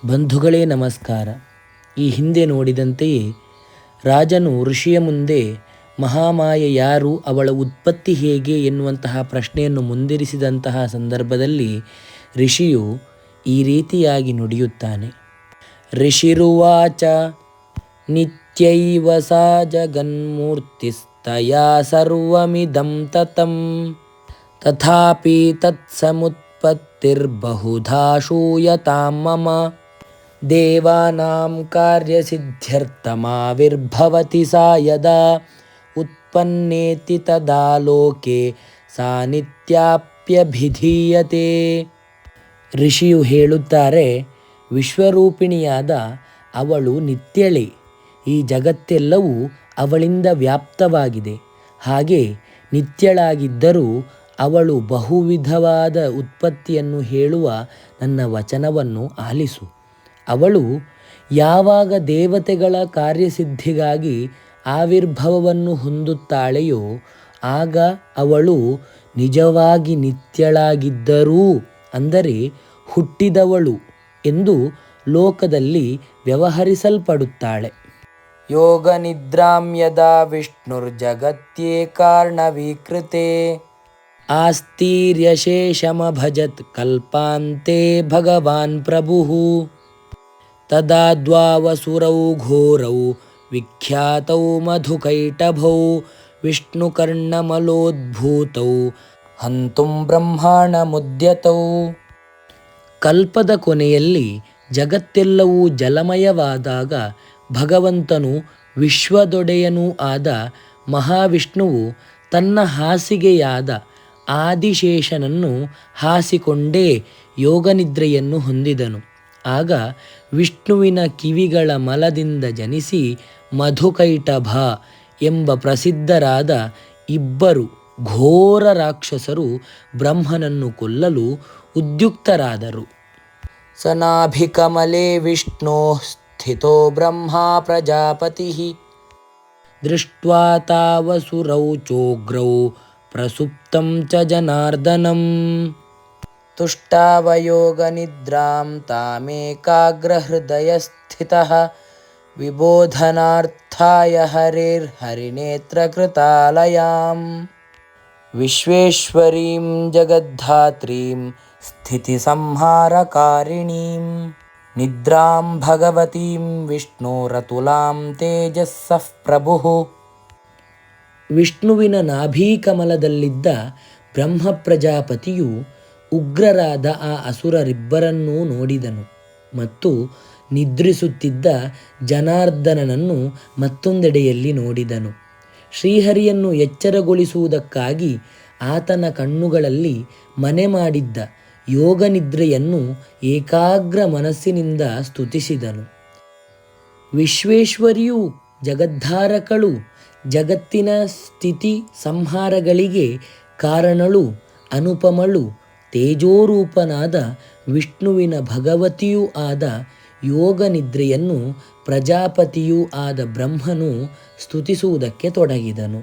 ಬಂಧುಗಳೇ ನಮಸ್ಕಾರ. ಈ ಹಿಂದೆ ನೋಡಿದಂತೆಯೇ ರಾಜನು ಋಷಿಯ ಮುಂದೆ ಮಹಾಮಾಯೆ ಯಾರು, ಅವಳ ಉತ್ಪತ್ತಿ ಹೇಗೆ ಎನ್ನುವಂತಹ ಪ್ರಶ್ನೆಯನ್ನು ಮುಂದಿರಿಸಿದಂತಹ ಸಂದರ್ಭದಲ್ಲಿ ಋಷಿಯು ಈ ರೀತಿಯಾಗಿ ನುಡಿಯುತ್ತಾನೆ. ಋಷಿರುವಾಚ ನಿತ್ಯೈವ ಸಾ ಜಗನ್ಮೂರ್ತಿಸ್ತಯಾ ಸರ್ವಮಿದಂ ತತಂ ತಥಾಪಿ ತತ್ಸಮುತ್ಪತ್ತಿರ್ಬಹುಧಾ ಶೂಯತಾಂ ಮಮ ದೇವಾನಾಂ ಕಾರ್ಯಸಿದ್ಧ್ಯರ್ಥಮಾವಿರ್ಭವತಿ ಸಾ ಯದಾ ಉತ್ಪನ್ನೇತಿ ತದಾ ಲೋಕೆ ಸಾ ನಿತ್ಯಾಪ್ಯಭಿಧೀಯತೆ. ಋಷಿಯು ಹೇಳುತ್ತಾರೆ, ವಿಶ್ವರೂಪಿಣಿಯಾದ ಅವಳು ನಿತ್ಯಳೆ. ಈ ಜಗತ್ತೆಲ್ಲವೂ ಅವಳಿಂದ ವ್ಯಾಪ್ತವಾಗಿದೆ. ಹಾಗೆ ನಿತ್ಯಳಾಗಿದ್ದರೂ ಅವಳು ಬಹುವಿಧವಾದ ಉತ್ಪತ್ತಿಯನ್ನು ಹೇಳುವ ನನ್ನ ವಚನವನ್ನು ಆಲಿಸು. ಅವಳು ಯಾವಾಗ ದೇವತೆಗಳ ಕಾರ್ಯಸಿದ್ಧಿಗಾಗಿ ಆವಿರ್ಭವವನ್ನು ಹೊಂದುತ್ತಾಳೆಯೋ ಆಗ ಅವಳು ನಿಜವಾಗಿ ನಿತ್ಯಳಾಗಿದ್ದರೂ, ಅಂದರೆ ಹುಟ್ಟಿದವಳು ಎಂದು ಲೋಕದಲ್ಲಿ ವ್ಯವಹರಿಸಲ್ಪಡುತ್ತಾಳೆ. ಯೋಗ ನಿದ್ರಾಂ ಯದಾ ವಿಷ್ಣುರ್ಜಗತ್ಯೇಕಾರ್ಣವೀಕೃತೆ ಆಸ್ತೀರ್ಯಶೇಷಮಭಜತ್ ಕಲ್ಪಾಂತೆ ಭಗವಾನ್ ಪ್ರಭುಃ ತದಾ ದ್ವಾವಸುರೌ ಘೋರೌ ವಿಖ್ಯಾತೌ ಮಧುಕೈಟಭೌ ವಿಷ್ಣುಕರ್ಣಮಲೋದ್ಭೂತೌ ಹಂತುಂ ಬ್ರಹ್ಮಾಣಮುದ್ಯತೌ. ಕಲ್ಪದ ಕೊನೆಯಲ್ಲಿ ಜಗತ್ತೆಲ್ಲವೂ ಜಲಮಯವಾದಾಗ ಭಗವಂತನು ವಿಶ್ವದೊಡೆಯನೂ ಆದ ಮಹಾವಿಷ್ಣುವು ತನ್ನ ಹಾಸಿಗೆಯಾದ ಆದಿಶೇಷನನ್ನು ಹಾಸಿಕೊಂಡೇ ಯೋಗನಿದ್ರೆಯನ್ನು ಹೊಂದಿದನು. ಆಗ ವಿಷ್ಣುವಿನ ಕಿವಿಗಳ ಮಲದಿಂದ ಜನಿಸಿ ಮಧುಕೈಟಭ ಎಂಬ ಪ್ರಸಿದ್ಧರಾದ ಇಬ್ಬರು ಘೋರ ರಾಕ್ಷಸರು ಬ್ರಹ್ಮನನ್ನು ಕೊಲ್ಲಲು ಉದ್ಯುಕ್ತರಾದರು. ಸನಾಭಿಕಮಲೆ ವಿಷ್ಣೋ ಸ್ಥಿತೋ ಬ್ರಹ್ಮ ಪ್ರಜಾಪತಿಃ ದೃಷ್ಟ್ವಾ ತಾವಸುರೌ ಚೋಗ್ರೌ ಪ್ರಸುಪ್ತಂ ಚ ಜನಾರ್ದನಂ ತುಷ್ಟಾವಯೋಗನಿದ್ರಾಂ ತಾಮೇಕಾಗ್ರಹೃದಯಸ್ಥಿತಃ ವಿಬೋಧನಾರ್ಥಾಯ ಹರೇರ್ಹರಿನೇತ್ರಕೃತಾಲಯಾಂ ವಿಶ್ವೇಶ್ವರೀಂ ಜಗದ್ಧಾತ್ರೀಂ ಸ್ಥಿತಿಸಂಹಾರಕಾರಿಣೀಂ ನಿದ್ರಾಂ ಭಗವತೀಂ ವಿಷ್ಣೋರತುಲಾಂ ತೇಜಸ್ಸಃ ಪ್ರಭುಃ. ವಿಷ್ಣುವಿನ ನಾಭೀಕಮಲದಲ್ಲಿದ್ದ ಬ್ರಹ್ಮ ಪ್ರಜಾಪತಿಯು ಉಗ್ರರಾದ ಆ ಅಸುರರಿಬ್ಬರನ್ನೂ ನೋಡಿದನು ಮತ್ತು ನಿದ್ರಿಸುತ್ತಿದ್ದ ಜನಾರ್ದನನನ್ನು ಮತ್ತೊಂದೆಡೆಯಲ್ಲಿ ನೋಡಿದನು. ಶ್ರೀಹರಿಯನ್ನು ಎಚ್ಚರಗೊಳಿಸುವುದಕ್ಕಾಗಿ ಆತನ ಕಣ್ಣುಗಳಲ್ಲಿ ಮನೆ ಮಾಡಿದ್ದ ಯೋಗನಿದ್ರೆಯನ್ನು ಏಕಾಗ್ರ ಮನಸ್ಸಿನಿಂದ ಸ್ತುತಿಸಿದನು. ವಿಶ್ವೇಶ್ವರಿಯೂ ಜಗದ್ಧಾರಕಳು, ಜಗತ್ತಿನ ಸ್ಥಿತಿ ಸಂಹಾರಗಳಿಗೆ ಕಾರಣಳು, ಅನುಪಮಳು, ತೇಜೋರೂಪನಾದ ವಿಷ್ಣುವಿನ ಭಗವತಿಯೂ ಆದ ಯೋಗನಿದ್ರೆಯನ್ನು ಪ್ರಜಾಪತಿಯೂ ಆದ ಬ್ರಹ್ಮನು ಸ್ತುತಿಸುವುದಕ್ಕೆ ತೊಡಗಿದನು.